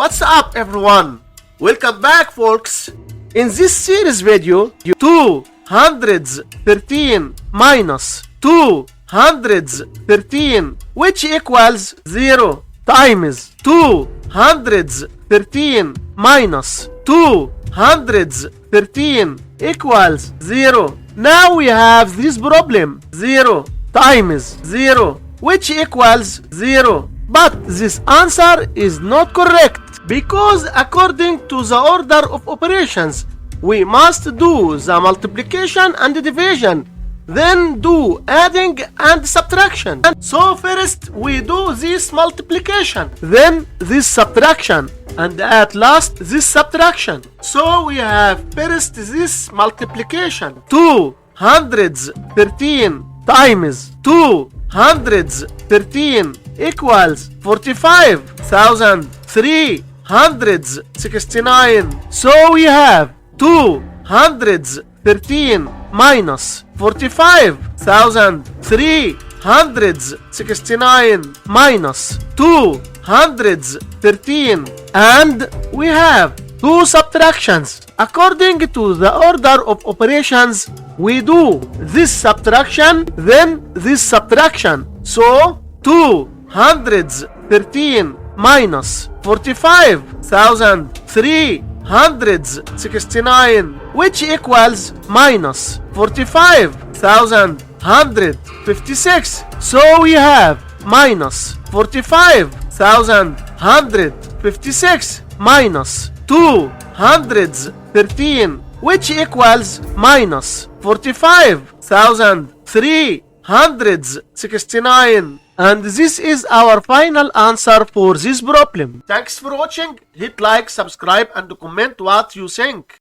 What's up everyone? Welcome back folks. In this series video, 213 minus 213 which equals 0 times 213 minus 213 equals 0. Now we have this problem, 0 times 0 which equals 0. But this answer is not correct because according to the order of operations, we must do the multiplication and division, then do adding and subtraction. So first we do this multiplication, then this subtraction, and at last this subtraction. So we have first this multiplication, 213 times 213 equals 45,369. So we have 213 minus 45,369 minus 213, and we have two subtractions. According to the order of operations, we do this subtraction, then this subtraction. So 213 minus 45,369 which equals minus 45,156. So we have minus 45,156 minus 213 which equals minus 45,369. And this is our final answer for this problem. Thanks for watching. Hit like, subscribe and comment what you think.